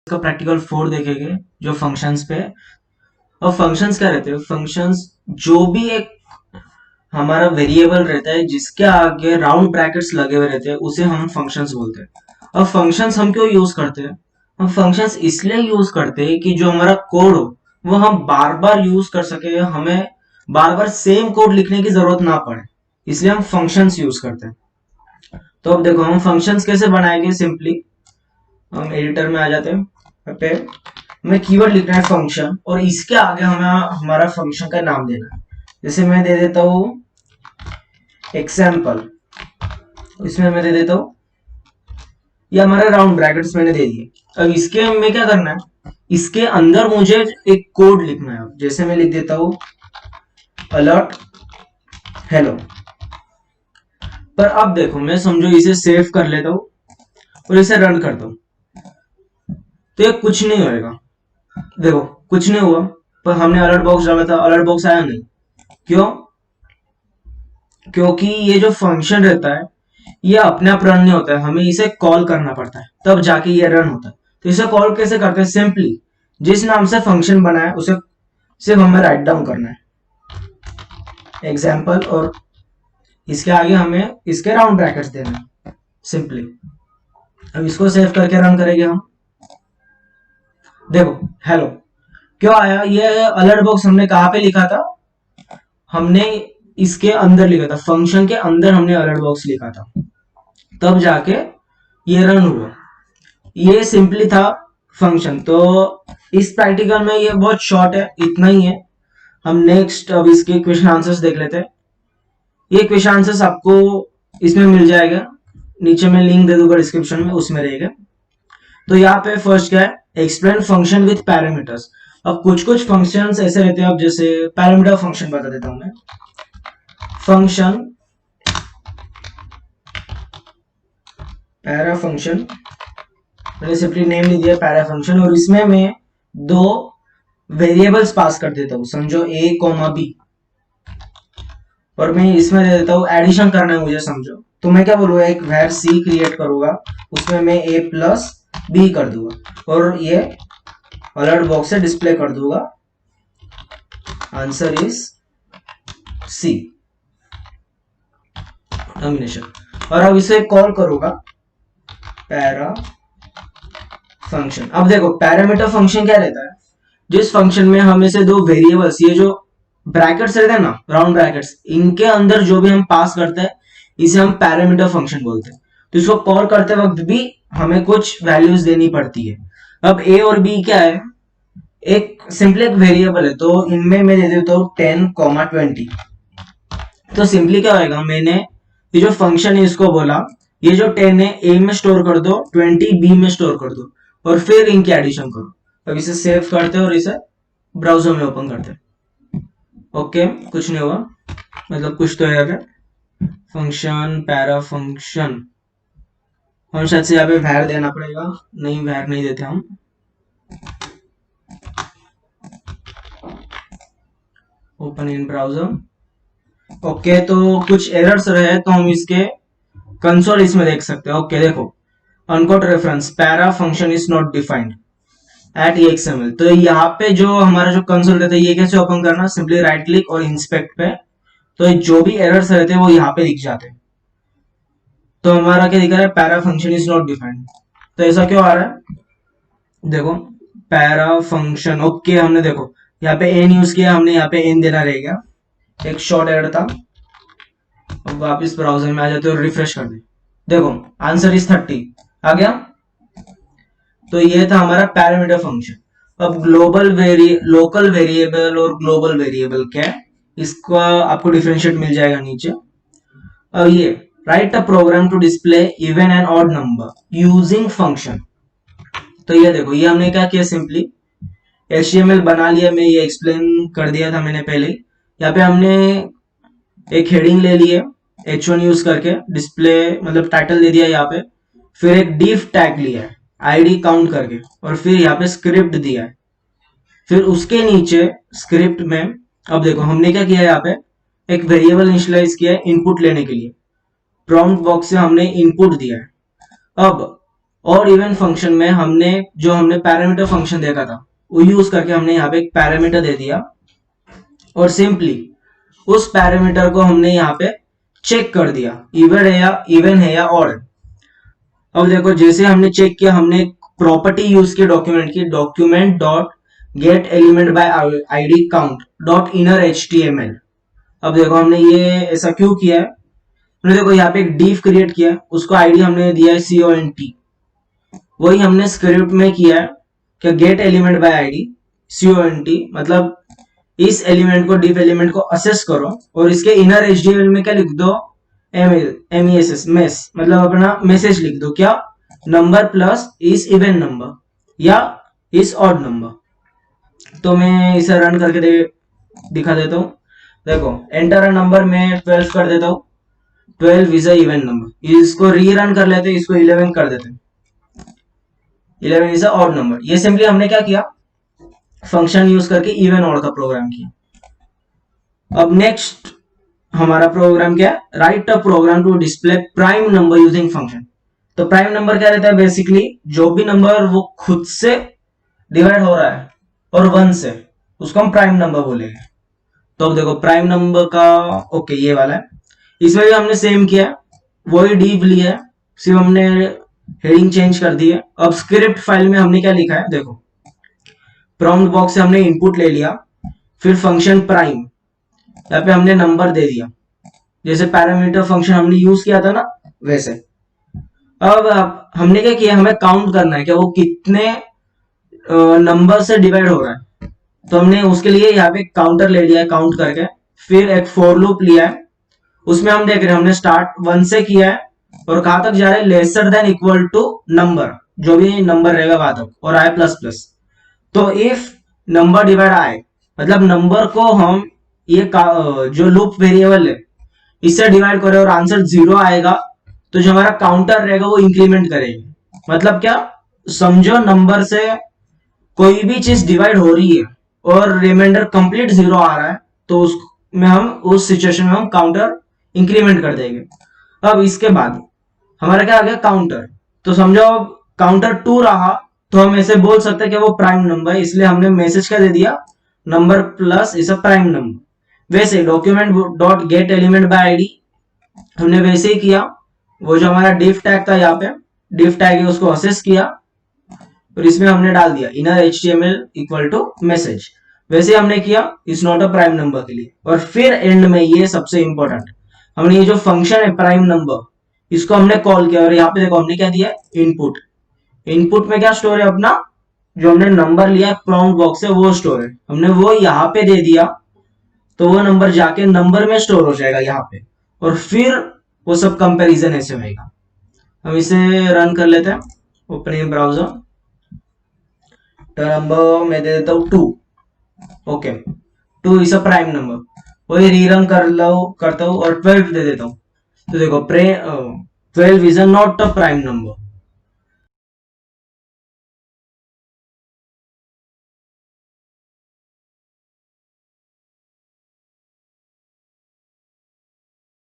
इसका प्रैक्टिकल 4 देखेंगे जो फंक्शंस पे। और फंक्शंस क्या रहते हैं? फंक्शंस जो भी एक हमारा वेरिएबल रहता है जिसके आगे राउंड ब्रैकेट्स लगे हुए रहते हैं उसे हम फंक्शंस बोलते हैं। अब फंक्शंस हम क्यों यूज करते हैं? हम फंक्शंस इसलिए यूज करते हैं कि जो हमारा कोड हो वो हम बार बार यूज कर सके, हमें बार बार सेम कोड लिखने की जरूरत ना पड़े, इसलिए हम फंक्शंस यूज करते हैं। तो अब देखो हम फंक्शंस कैसे बनाएंगे। सिंपली हम एडिटर में आ जाते हैं पे, हमें कीवर्ड लिखना है फंक्शन और इसके आगे हमें हमारा फंक्शन का नाम देना है। जैसे मैं दे देता हूं एग्जाम्पल, इसमें मैं दे देता हूं, ये हमारे राउंड ब्रैकेट्स मैंने दे दिए। अब इसके में क्या करना है, इसके अंदर मुझे एक कोड लिखना है। जैसे मैं लिख देता हूं अलर्ट हेलो। पर अब देखो मैं समझो इसे सेव कर लेता हूं और इसे रन करता हूं तो ये कुछ नहीं होएगा। देखो कुछ नहीं हुआ, पर हमने अलर्ट बॉक्स डाला था, अलर्ट बॉक्स आया नहीं। क्यों? क्योंकि ये जो फंक्शन रहता है ये अपने आप रन नहीं होता है, हमें इसे कॉल करना पड़ता है तब जाके ये रन होता है। तो इसे कॉल कैसे करते हैं? सिंपली जिस नाम से फंक्शन बना है उसे सिर्फ हमें राइट डाउन करना है एग्जाम्पल, और इसके आगे हमें इसके राउंड ब्रैकेट्स देना है सिंपली। अब इसको सेव करके रन करेंगे हम। देखो हेलो क्यों आया? ये अलर्ट बॉक्स हमने कहां पे लिखा था? हमने इसके अंदर लिखा था, फंक्शन के अंदर हमने अलर्ट बॉक्स लिखा था, तब जाके ये रन हुआ। ये सिंपली था फंक्शन। तो इस प्रैक्टिकल में ये बहुत शॉर्ट है, इतना ही है। हम नेक्स्ट अब इसके क्वेश्चन आंसर्स देख लेते हैं। ये क्वेश्चन आंसर्स आपको इसमें मिल जाएगा, नीचे में लिंक दे दूंगा डिस्क्रिप्शन में, उसमें रहेगा। तो यहाँ पे फर्स्ट क्या है, एक्सप्लेन फंक्शन विथ पैरामीटर्स। अब कुछ कुछ फंक्शंस ऐसे रहते हैं, अब जैसे पैरामीटर फंक्शन बता देता हूं मैं। फंक्शन पैरा फंक्शन, मैंने सिंपली नेम नहीं दिया पैरा फंक्शन, और इसमें मैं दो वेरिएबल्स पास कर देता हूं, समझो a कॉमा b, और मैं इसमें दे देता हूं एडिशन करना है मुझे, समझो। तो मैं क्या बोलूंगा, एक var c क्रिएट करूंगा, उसमें मैं a प्लस b कर दूंगा और ये अलर्ट बॉक्स से डिस्प्ले कर दूंगा आंसर इज सी टर्मिनेशन। और अब इसे कॉल करूंगा पैरा फंक्शन। अब देखो पैरामीटर फंक्शन क्या रहता है, जिस फंक्शन में हम इसे दो वेरिएबल्स, ये जो ब्रैकेट्स रहते हैं ना राउंड ब्रैकेट्स, इनके अंदर जो भी हम पास करते हैं इसे हम पैरामीटर फंक्शन बोलते हैं। तो इसको कॉल करते वक्त भी हमें कुछ वैल्यूज देनी पड़ती है। अब a और b क्या है, एक सिंपली एक वेरिएबल है, तो इनमें मैं दे देता हूं 10, 20। तो सिंपली क्या होगा, मैंने ये जो फंक्शन है इसको बोला ये जो 10 है a में स्टोर कर दो, 20 b में स्टोर कर दो, और फिर इनकी एडिशन करो। अब इसे सेव करते और इसे ब्राउजर में ओपन करते। ओके कुछ नहीं हुआ, मतलब कुछ तो एरर है। फंक्शन पैरा फंक्शन, हम शायद से यहाँ पे वैर देना पड़ेगा, नहीं वैर नहीं देते हम। Open in browser. ओके तो कुछ एरर्स रहे तो हम इसके कंसोल इसमें देख सकते हैं। ओके देखो unquote reference para function is not defined at XML. तो यहाँ पे जो हमारा जो कंसोल रहता है ये कैसे ओपन करना, सिंपली राइट क्लिक और इंस्पेक्ट पे, तो जो भी एरर्स रहते हैं वो यहाँ पे दिख जाते हैं। तो हमारा क्या दिख रहा है, para function is not defined. तो ऐसा क्यों आ रहा है, देखो पैरा फंक्शन। ओके हमने देखो यहाँ पे एन यूज किया, हमने यहाँ पे एन देना रहेगा, एक शॉर्ट एरर था। अब वापस ब्राउजर में आ जाते और रिफ्रेश कर दे, देखो आंसर इज 30 आ गया। तो ये था हमारा पैरामीटर फंक्शन। अब लोकल वेरिएबल और ग्लोबल वेरिएबल क्या है, इसका आपको डिफरेंशिएट मिल जाएगा नीचे। अब ये write a program to display even and odd number using function. तो ये देखो ये हमने क्या किया, सिंपली HTML बना लिया, मैं ये एक्सप्लेन कर दिया था मैंने पहले। यहाँ पे हमने एक हेडिंग ले लिए h1 यूज करके, डिस्प्ले मतलब टाइटल दे दिया यहाँ पे, फिर एक div टैग लिया है आईडी काउंट करके, और फिर यहाँ पे स्क्रिप्ट दिया है, फिर उसके नीचे स्क्रिप्ट में अब देखो हमने क्या किया, यहाँ पे एक वेरिएबल इनिशियलाइज किया है इनपुट लेने के लिए, प्रॉम्प्ट बॉक्स से हमने इनपुट दिया है। अब और इवन फंक्शन में हमने पैरामीटर फंक्शन देखा था, वो यूज करके हमने यहाँ पे एक पैरामीटर दे दिया और सिंपली उस पैरामीटर को हमने यहाँ पे चेक कर दिया इवन है या ऑड। अब देखो जैसे हमने चेक किया, हमने प्रॉपर्टी यूज की document dot get element by ID count dot inner HTML। अब देखो हमने ये ऐसा क्यों किया है, हमने देखो यहाँ पे एक डिव क्रिएट किया है, उसको आईडी हमने दिया है CONT। वही हमने स्क्रिप्ट में किया है कि gate element by ID CONT, मतलब इस एलिमेंट को डिव एलिमेंट को असेस करो और इसके इनर HTML में क्या लिख दो, मेस, मतलब अपना मैसेज लिख दो, क्या, नंबर प्लस इस इवन नंबर या इस ऑड नंबर। तो मैं इसे रन करके दिखा देता हूँ। देखो एंटर अ नंबर में 12 कर देता हूँ, 12 इज अ इवन नंबर। इसको रीरन कर लेते हैं, इसको 11 कर देते हैं, 11 इज अ ऑड नंबर। ये सिंपली हमने क्या किया, फंक्शन यूज करके इवन ऑड का प्रोग्राम किया। अब नेक्स्ट हमारा प्रोग्राम क्या है, write a program to display prime number using function. तो प्राइम नंबर क्या रहता है, बेसिकली जो भी नंबर वो खुद से डिवाइड हो रहा है और 1 से, उसको हम प्राइम नंबर बोलेंगे। तो अब देखो प्राइम नंबर का ओके ये वाला है, इसमें भी हमने सेम किया, वही डिव लिया है, सिर्फ हमने हेडिंग चेंज कर दी है। अब स्क्रिप्ट फाइल में हमने क्या लिखा है, देखो प्रॉम्प्ट बॉक्स से हमने इनपुट ले लिया, फिर फंक्शन प्राइम, यहाँ पे हमने नंबर दे दिया, जैसे पैरामीटर फंक्शन हमने यूज किया था ना वैसे। अब हमने क्या किया, हमें काउंट करना है कि वो कितने नंबर से डिवाइड हो रहा है। तो हमने उसके लिए यहाँ पे काउंटर ले लिया है, काउंट करके, फिर एक फॉर लूप लिया है, उसमें हम देख रहे हैं हमने स्टार्ट 1 से किया है और कहां तक जा रहे हैं, lesser than equal to number, जो भी नंबर रहेगा वहां तक, और आए प्लस प्लस। तो इफ नंबर डिवाइड आए, मतलब नंबर को हम ये जो लूप वेरिएबल है इससे डिवाइड करें और आंसर 0 आएगा, तो जो हमारा काउंटर रहेगा वो इंक्रीमेंट करेगा। मतलब क्या, समझो नंबर से कोई भी चीज डिवाइड हो रही है और रिमाइंडर कंप्लीट 0 आ रहा है, तो उस सिचुएशन में हम काउंटर इंक्रीमेंट कर देंगे। अब इसके बाद हमारा क्या आ गया, काउंटर। तो समझो काउंटर 2 रहा, तो हम ऐसे बोल सकते हैं कि वो प्राइम नंबर है, इसलिए हमने मैसेज क्या दे दिया, number plus is a prime number. वैसे document dot get element by ID हमने वैसे ही किया, वो जो हमारा डिफ टैग था, यहाँ पे डिफ टैग है उसको असेस किया और इसमें हमने डाल दिया inner HTML equal to message, वैसे हमने किया is not a prime number के लिए। और फिर एंड में ये सबसे इंपॉर्टेंट, हमने ये जो फंक्शन है प्राइम नंबर, इसको हमने कॉल किया और यहाँ पे देखो हमने क्या दिया, इनपुट। इनपुट में क्या स्टोर है, अपना जो हमने नंबर लिया प्रॉम्प्ट बॉक्स से वो स्टोर है, हमने वो यहाँ पे दे दिया, तो वो नंबर जाके नंबर में स्टोर हो जाएगा यहाँ पे, और फिर वो सब कंपैरिजन ऐसे होएगा। हम इसे रन कर लेते हैं, ओपन इन ब्राउजर, नंबर मैं दे देता हूँ 2, okay 2 is a prime number, वही रीरन करता हूँ और 12 दे देता हूँ। तो देखो 12 is not a prime number,